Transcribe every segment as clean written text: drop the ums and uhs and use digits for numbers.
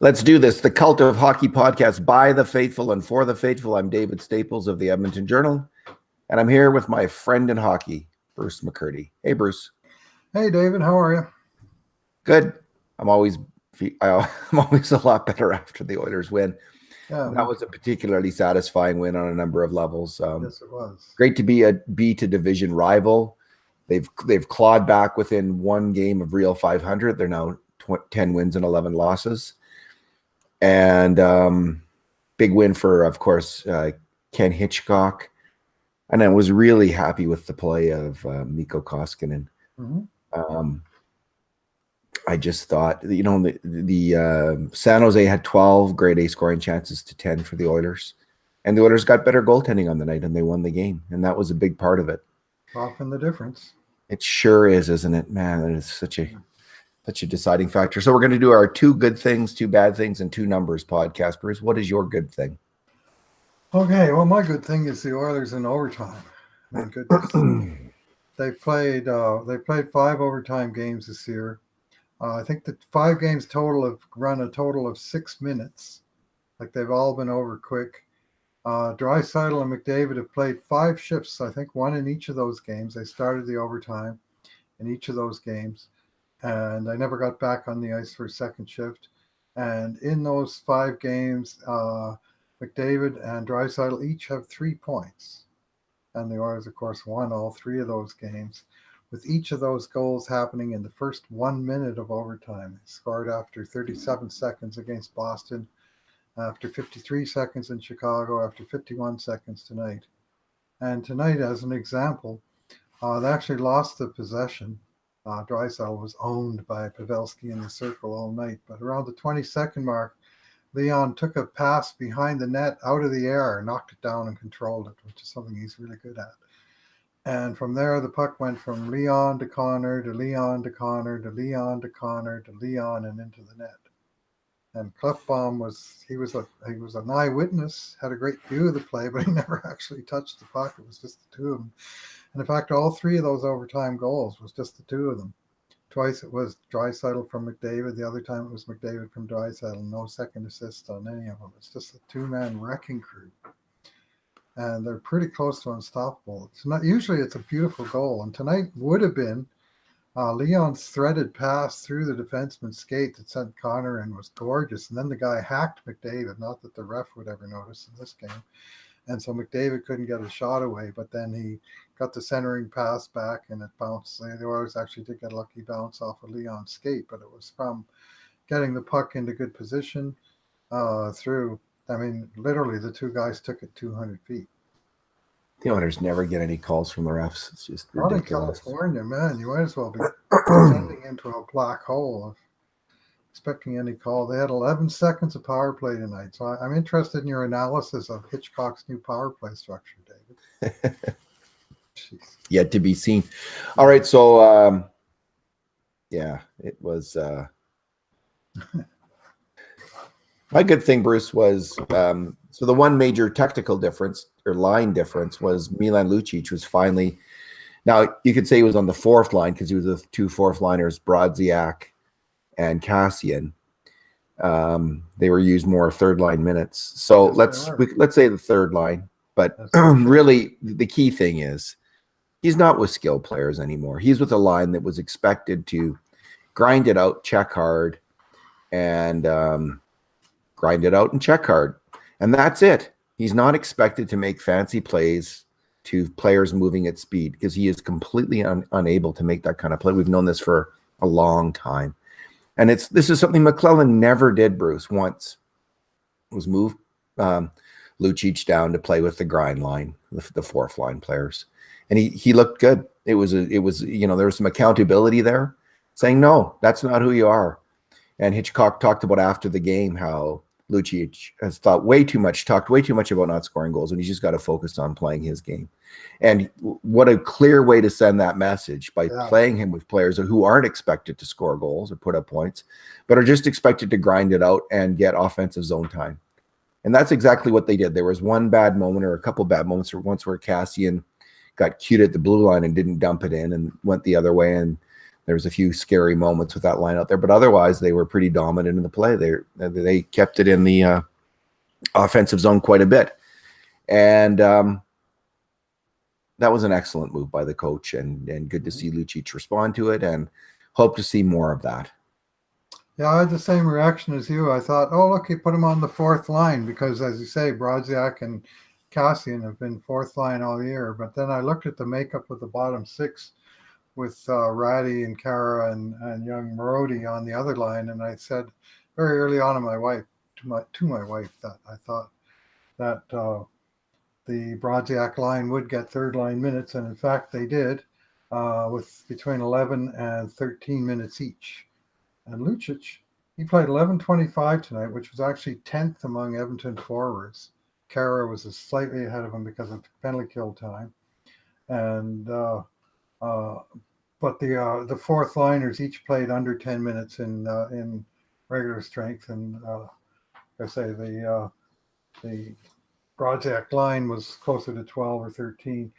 Let's do this. The Cult of Hockey podcast by the faithful and for the faithful. I'm David Staples of the Edmonton Journal, and I'm here with my friend in hockey, Bruce McCurdy. Hey, Bruce. Hey, David. How are you? Good. I'm always a lot better after the Oilers win. Yeah, that was a particularly satisfying win on a number of levels. Yes, it was. Great to be a B-to-division rival. They've clawed back within one game of real 500. They're now 10 wins and 11 losses. And big win for, of course, Ken Hitchcock. And I was really happy with the play of Mikko Koskinen. Mm-hmm. I just thought, the San Jose had 12 grade A scoring chances to 10 for the Oilers. And the Oilers got better goaltending on the night, and they won the game. And that was a big part of it. Often the difference. It sure is, isn't it? Man, it is such a deciding factor. So we're going to do our 2 good things, 2 bad things, and 2 numbers podcast. Bruce, what is your good thing? Okay, well, my good thing is the Oilers in overtime. Thank goodness. They played 5 overtime games this year. I think the 5 games total have run a total of 6 minutes. Like, they've all been over quick. Draisaitl and McDavid have played 5 shifts, I think 1 in each of those games. They started the overtime in each of those games. And I never got back on the ice for a second shift. And in those 5 games, McDavid and Draisaitl each have 3 points. And the Oilers, of course, won all 3 of those games, with each of those goals happening in the first 1 minute of overtime. They scored after 37 seconds against Boston, after 53 seconds in Chicago, after 51 seconds tonight. And tonight, as an example, they actually lost the possession. Draisaitl was owned by Pavelski in the circle all night, but around the 20-second mark, Leon took a pass behind the net out of the air, knocked it down and controlled it, which is something he's really good at. And from there, the puck went from Leon to Connor to Leon to Connor to Leon to Connor to Leon and into the net. And Klefbom was an eyewitness, had a great view of the play, but he never actually touched the puck. It was just the 2 of them. And in fact, all 3 of those overtime goals was just the 2 of them. Twice it was Draisaitl from McDavid. The other time it was McDavid from Draisaitl. No second assist on any of them. It's just a 2-man wrecking crew. And they're pretty close to unstoppable. It's a beautiful goal. And tonight would have been Leon's threaded pass through the defenseman's skate that sent Connor in was gorgeous. And then the guy hacked McDavid. Not that the ref would ever notice in this game. And so McDavid couldn't get a shot away, but then he got the centering pass back and it bounced. The Oilers actually did get a lucky bounce off of Leon's skate, but it was from getting the puck into good position through. I mean, literally the 2 guys took it 200 feet. The Oilers never get any calls from the refs. It's just ridiculous. Out in California, man, you might as well be descending into a black hole of expecting any call. They had 11 seconds of power play tonight. So I'm interested in your analysis of Hitchcock's new power play structure, David. Yet to be seen. All right. So, it was my good thing, Bruce, was so the one major technical difference or line difference was Milan Lucic was finally, now you could say he was on the 4th line because he was the 2 4th liners, Brodziak and Cassian. They were used more 3rd line minutes. So let's say the 3rd line. But really, the key thing is he's not with skilled players anymore. He's with a line that was expected to grind it out, check hard, and grind it out and check hard. And that's it. He's not expected to make fancy plays to players moving at speed because he is completely unable to make that kind of play. We've known this for a long time. And this is something McClellan never did, Bruce, once. Was move Lucic down to play with the grind line, the 4th line players. And he looked good. It was there was some accountability there saying, no, that's not who you are. And Hitchcock talked about after the game how Lucic has talked way too much about not scoring goals, and he's just got to focus on playing his game. And what a clear way to send that message by playing him with players who aren't expected to score goals or put up points, but are just expected to grind it out and get offensive zone time. And that's exactly what they did. There was one bad moment or a couple bad moments, or once where Cassian got cute at the blue line and didn't dump it in and went the other way, and There was a few scary moments with that line out there, but otherwise they were pretty dominant in the play. They kept it in the offensive zone quite a bit. And that was an excellent move by the coach, and good to see Lucic respond to it, and hope to see more of that. Yeah, I had the same reaction as you. I thought, oh, look, he put him on the fourth line because, as you say, Brodziak and Cassian have been fourth line all year. But then I looked at the makeup of the bottom six with Ratty and Kara and young Marody on the other line, and I said very early on to my wife that I thought that the Brodziak line would get third line minutes, and in fact they did, with between 11 and 13 minutes each. And Lucic, he played 11:25 tonight, which was actually 10th among Edmonton forwards. Kara was slightly ahead of him because of penalty kill time, and but the fourth liners each played under 10 minutes in regular strength, and I say the Brodziak line was closer to 12 or 13.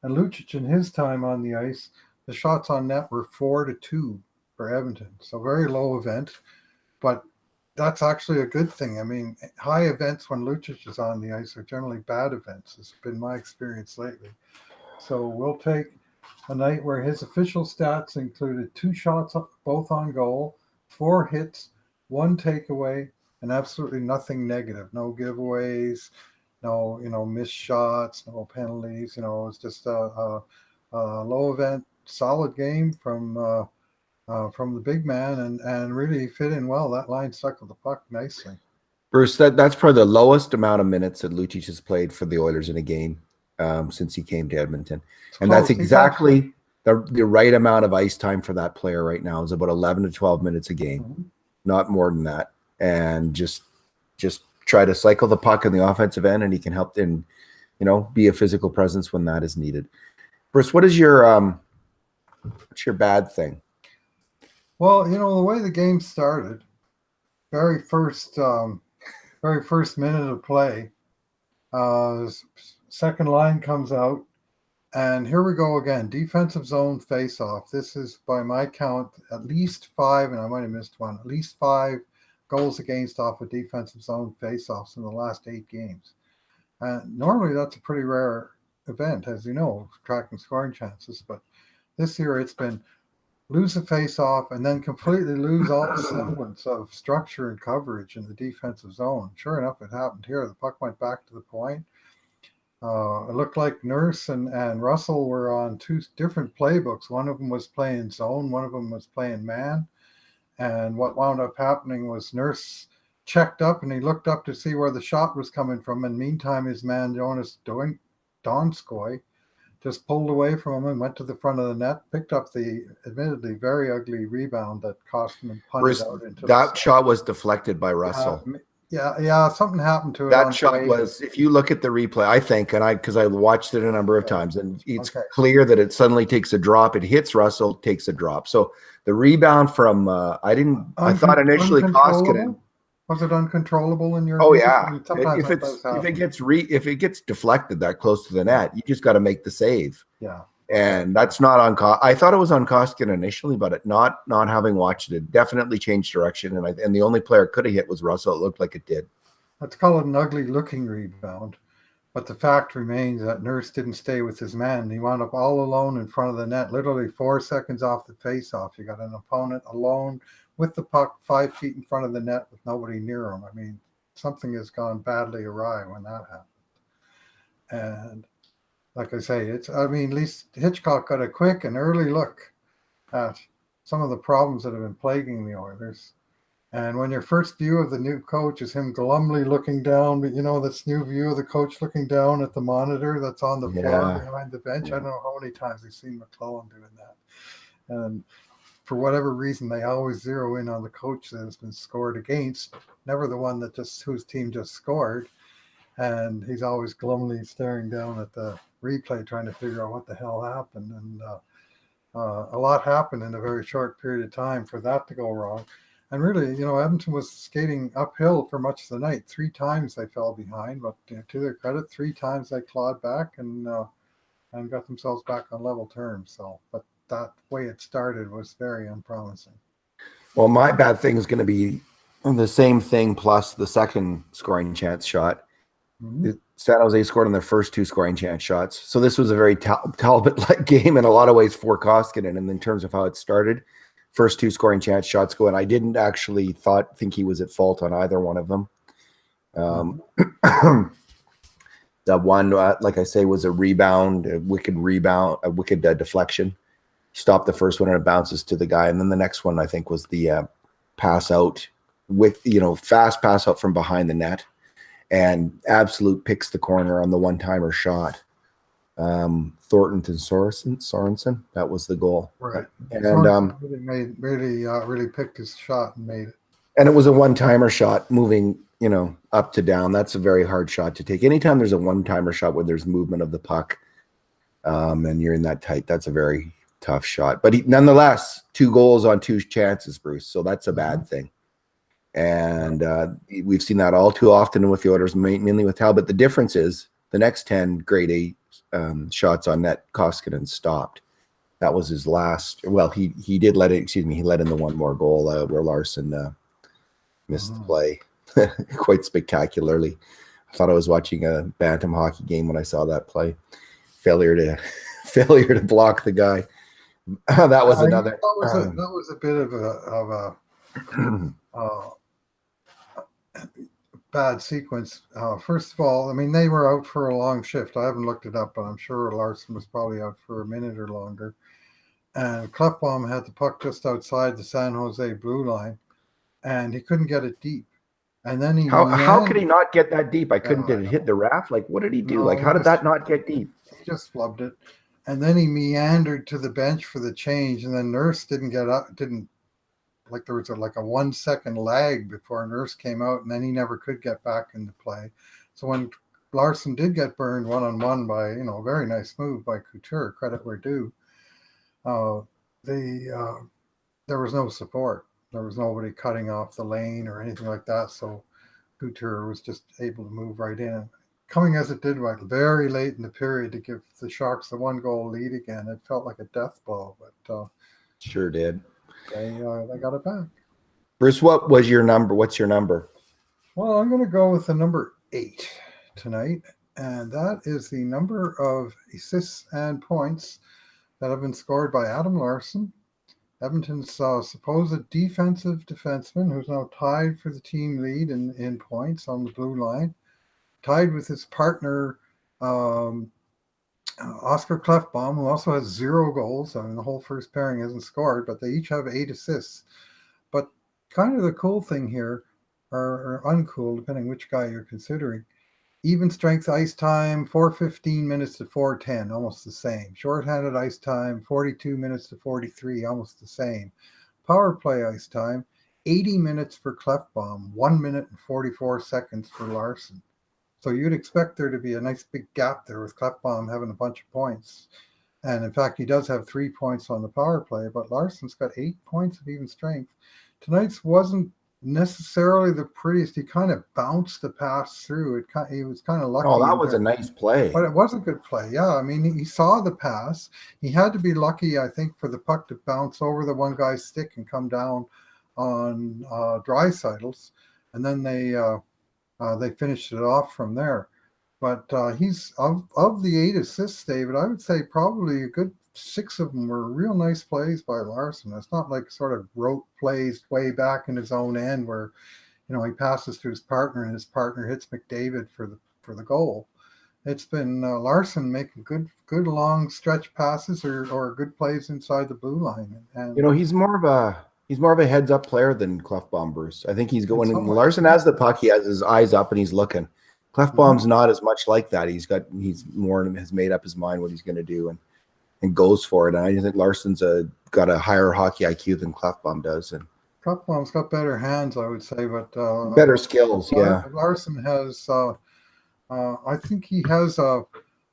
And Lucic, in his time on the ice, the shots on net were 4-2 for Edmonton. So very low event, but that's actually a good thing. I mean, high events when Lucic is on the ice are generally bad events. It's been my experience lately. So we'll take a night where his official stats included 2 shots, both on goal, 4 hits, 1 takeaway, and absolutely nothing negative. No giveaways, no, missed shots, no penalties. It was just a low event, solid game from the big man, and really fit in well. That line stuck with the puck nicely. Bruce, that's probably the lowest amount of minutes that Lucic has played for the Oilers in a game since he came to Edmonton. And that's exactly the right amount of ice time for that player right now, is about 11 to 12 minutes a game, not more than that. And just try to cycle the puck in the offensive end, and he can help in, be a physical presence when that is needed. Bruce, what's your bad thing? Well, the way the game started, very first minute of play, second line comes out, and here we go again. Defensive zone face-off. This is, by my count, at least 5, and I might have missed one, at least 5 goals against off of defensive zone face-offs in the last 8 games. Normally that's a pretty rare event, as you know, tracking scoring chances. But this year it's been lose a face-off and then completely lose all semblance of structure and coverage in the defensive zone. Sure enough, it happened here. The puck went back to the point. It looked like Nurse and Russell were on 2 different playbooks. One of them was playing zone, one of them was playing man. And what wound up happening was Nurse checked up, and he looked up to see where the shot was coming from. And meantime, his man, Jonas Donskoy, just pulled away from him and went to the front of the net, picked up the admittedly very ugly rebound that cost him and punted out into that shot was deflected by Russell. Yeah, something happened to it. That shot was, if you look at the replay, I think, because I watched it a number of times, and it's clear that it suddenly takes a drop. It hits Russell, takes a drop. So the rebound from, I thought initially Koskinen. Was it uncontrollable in your? Oh yeah. If it gets deflected that close to the net, you just got to make the save. Yeah. And that's not on. I thought it was on Koskinen initially, but not having watched it, definitely changed direction. And the only player it could have hit was Russell. It looked like it did. Let's call it an ugly looking rebound, but the fact remains that Nurse didn't stay with his man. He wound up all alone in front of the net, literally 4 seconds off the face-off. You got an opponent alone with the puck 5 feet in front of the net with nobody near him. I mean, something has gone badly awry when that happened. And like I say, at least Hitchcock got a quick and early look at some of the problems that have been plaguing the Oilers. And when your first view of the new coach is him glumly looking down, but this new view of the coach looking down at the monitor that's on the floor behind the bench. I don't know how many times we've seen McClellan doing that. And for whatever reason, they always zero in on the coach that has been scored against, never the one whose team just scored. And he's always glumly staring down at the replay, trying to figure out what the hell happened. And a lot happened in a very short period of time for that to go wrong. And really, Edmonton was skating uphill for much of the night. 3 times they fell behind, but to their credit, 3 times they clawed back and got themselves back on level terms. So, but that way it started was very unpromising. Well, my bad thing is going to be the same thing plus the second scoring chance shot. Mm-hmm. San Jose scored on their first 2 scoring chance shots. So this was a very Talbot-like game in a lot of ways for Koskinen. And in terms of how it started, first 2 scoring chance shots go, and I didn't actually think he was at fault on either one of them. The one, like I say, was a rebound, a wicked deflection. Stopped the first one and it bounces to the guy, and then the next one I think was the pass out with fast pass out from behind the net, and absolute picks the corner on the one-timer shot. Thornton and Sorensen, that was the goal. Right. And really picked his shot and made it. And it was a one-timer shot moving, up to down. That's a very hard shot to take. Anytime there's a one-timer shot where there's movement of the puck, and you're in that tight, that's a very tough shot. But nonetheless, 2 goals on 2 chances, Bruce. So that's a bad thing. And we've seen that all too often with the Oilers, mainly with Talbot. The difference is the next 10 grade A shots on net, Koskinen stopped. That was his last. Well, he did let it. Excuse me. He let in the one more goal where Larsson missed the play quite spectacularly. I thought I was watching a bantam hockey game when I saw that play. Failure to block the guy. That was another. That was a bit of a bad sequence. First of all, I mean, they were out for a long shift. I haven't looked it up, but I'm sure Larsson was probably out for a minute or longer. And Klefbom had the puck just outside the San Jose blue line, and he couldn't get it deep. And then how could he not get that deep? Did it hit the raft? Like, what did he do? How did that not get deep? He just flubbed it. And then he meandered to the bench for the change, and then Nurse didn't get up, there was a 1 second lag before Nurse came out, and then he never could get back into play. So when Larsson did get burned one-on-one by, a very nice move by Couture, credit where due, there was no support. There was nobody cutting off the lane or anything like that. So Couture was just able to move right in. Coming as it did very late in the period to give the Sharks the 1-goal lead again, it felt like a death blow, but sure did. They got it back. Bruce, what's your number? Well, I'm going to go with the number 8 tonight, and that is the number of assists and points that have been scored by Adam Larsson, Edmonton's supposed defensive defenseman, who's now tied for the team lead in points on the blue line, tied with his partner Oscar Klefbom, who also has 0 goals. I mean, the whole first pairing hasn't scored, but they each have 8 assists. But kind of the cool thing here, or uncool, depending which guy you're considering, even strength ice time, 4:15 minutes to 4:10, almost the same. Shorthanded ice time, 42 minutes to 43, almost the same. Power play ice time, 80 minutes for Klefbom, 1 minute and 44 seconds for Larsson. So you'd expect there to be a nice big gap there with Klefbom having a bunch of points. And in fact, he does have 3 points on the power play, but Larsson's got 8 points of even strength. Tonight's wasn't necessarily the prettiest. He kind of bounced the pass through. He was kind of lucky. Oh, that was a nice play. But it was a good play. Yeah, I mean, he saw the pass. He had to be lucky, I think, for the puck to bounce over the one guy's stick and come down on Draisaitl's. And then they finished it off from there. But he's of the 8 assists, David, I would say probably a good 6 of them were real nice plays by Larsson. It's not like sort of rote plays way back in his own end where, he passes to his partner and his partner hits McDavid for the goal. It's been Larsson making good long stretch passes or good plays inside the blue line. And he's more of a heads up player than Klefbom, Bruce. I think he's going. When Larsson has the puck, he has his eyes up and he's looking. Klefbom's not as much like that. He's more has made up his mind what he's going to do and goes for it. And I think Larsson's got a higher hockey IQ than Klefbom does. And Klefbom's got better hands, I would say, but better skills. Yeah, Larsson has. I think he has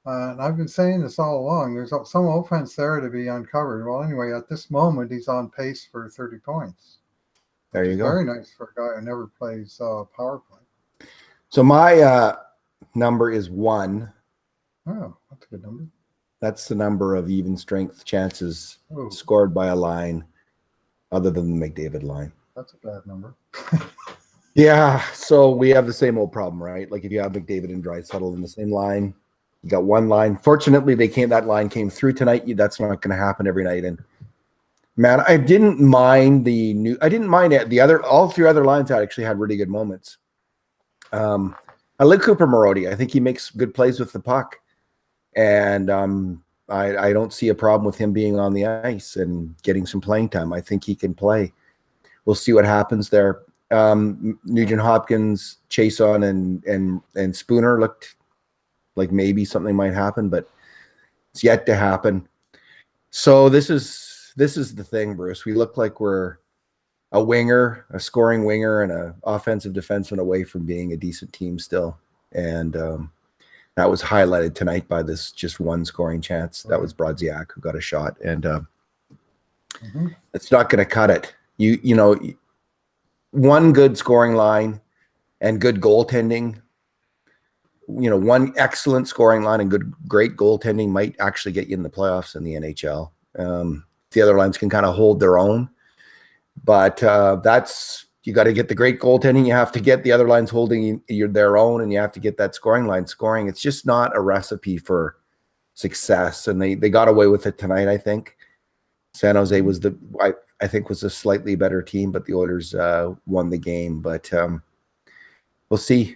and I've been saying this all along. There's some offense there to be uncovered. Well, anyway, at this moment, he's on pace for 30 points. There you go. Very nice for a guy who never plays power play. So my number is 1. Oh, that's a good number. That's the number of even strength chances Oh, scored by a line other than the McDavid line. that's a bad number. Yeah, so we have the same old problem, right? Like if you have McDavid and Draisaitl in the same line, you got one line. Fortunately, that line came through tonight. That's not going to happen every night. And man, I didn't mind the other, all three other lines actually had really good moments. I like Cooper Marody. I think he makes good plays with the puck. And I don't see a problem with him being on the ice and getting some playing time. I think he can play. We'll see what happens there. Nugent Hopkins, Chason, and Spooner looked like maybe something might happen, but it's yet to happen. So this is the thing, Bruce. We look like we're a winger, a scoring winger, and an offensive defenseman away from being a decent team still. And that was highlighted tonight by this just one scoring chance. That was Brodziak who got a shot, and it's not going to cut it. You know, one good scoring line and good goaltending. You know, one excellent scoring line and great goaltending might actually get you in the playoffs in the NHL. The other lines can kind of hold their own, but you got to get the great goaltending. You have to get the other lines holding their own, and you have to get that scoring line scoring. It's just not a recipe for success, and they got away with it tonight. I think San Jose was I think was a slightly better team, but the Oilers won the game. But we'll see.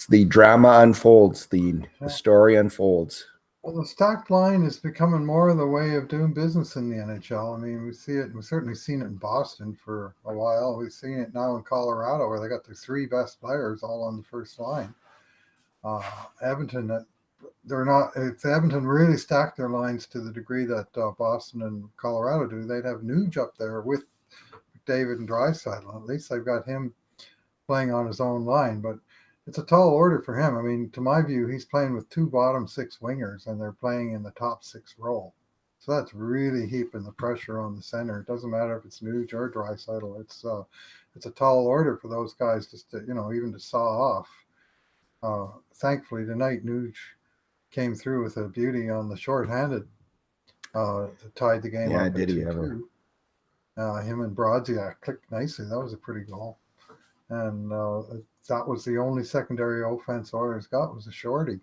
The drama unfolds. The story unfolds. Well, the stacked line is becoming more of the way of doing business in the NHL. I mean, we see it. We've certainly seen it in Boston for a while. We've seen it now in Colorado, where they got their three best players all on the first line. Edmonton, they're not. If Edmonton really stacked their lines to the degree that Boston and Colorado do, they'd have Nuge up there with David and Draisaitl. At least they've got him playing on his own line, but it's a tall order for him. I mean, to my view, he's playing with two bottom six wingers, and they're playing in the top six role. So that's really heaping the pressure on the center. It doesn't matter if it's Nuge or Draisaitl. It's a tall order for those guys just to, even to saw off. Thankfully, tonight Nuge came through with a beauty on the shorthanded to tie the game up. Did he ever? Him and Brodziak clicked nicely. That was a pretty goal. And that was the only secondary offense Oilers got was a shorty.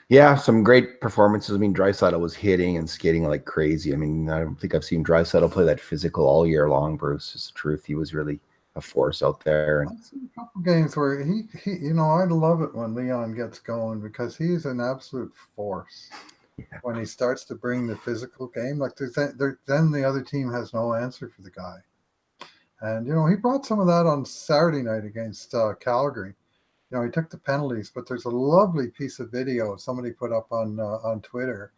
Yeah, some great performances. I mean, Draisaitl was hitting and skating like crazy. I mean, I don't think I've seen Draisaitl play that physical all year long, Bruce. It's the truth. He was really a force out there. I've seen a couple games where he I love it when Leon gets going because he's an absolute force. Yeah. When he starts to bring the physical game, like then the other team has no answer for the guy. And, he brought some of that on Saturday night against Calgary. He took the penalties, but there's a lovely piece of video somebody put up on Twitter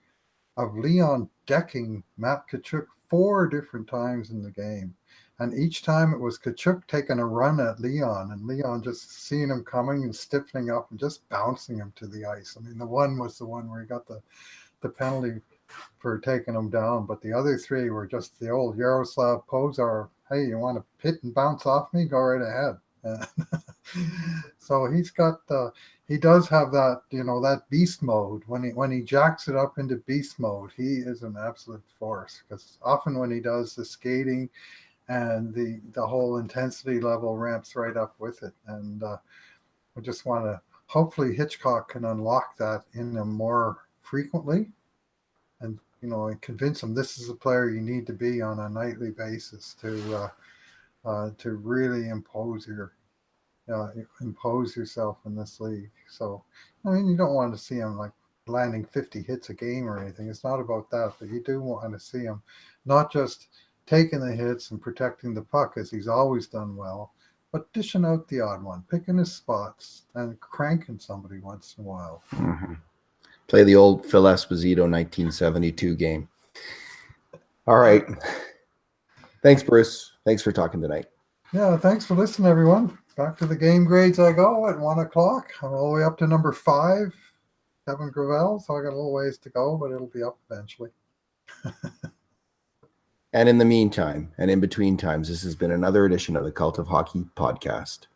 of Leon decking Matt Tkachuk 4 different times in the game. And each time it was Tkachuk taking a run at Leon, and Leon just seeing him coming and stiffening up and just bouncing him to the ice. I mean, the one was the one where he got the penalty for taking him down, but the other 3 were just the old Yaroslav Pozar. Hey, you want to pit and bounce off me? Go right ahead. So he does have that, that beast mode. When he jacks it up into beast mode, he is an absolute force. Because often when he does the skating and the whole intensity level ramps right up with it. And I just want to hopefully Hitchcock can unlock that in him more frequently. And and convince them this is a player you need to be on a nightly basis to really impose yourself in this league. So, I mean, you don't want to see him like landing 50 hits a game or anything. It's not about that, but you do want to see him not just taking the hits and protecting the puck as he's always done well, but dishing out the odd one, picking his spots, and cranking somebody once in a while. Mm-hmm. Play the old Phil Esposito 1972 game. All right. Thanks, Bruce. Thanks for talking tonight. Yeah, thanks for listening, everyone. Back to the game grades I go at 1 o'clock. I'm all the way up to number 5, Kevin Gravel. So I got a little ways to go, but it'll be up eventually. And in the meantime, and in between times, this has been another edition of the Cult of Hockey podcast.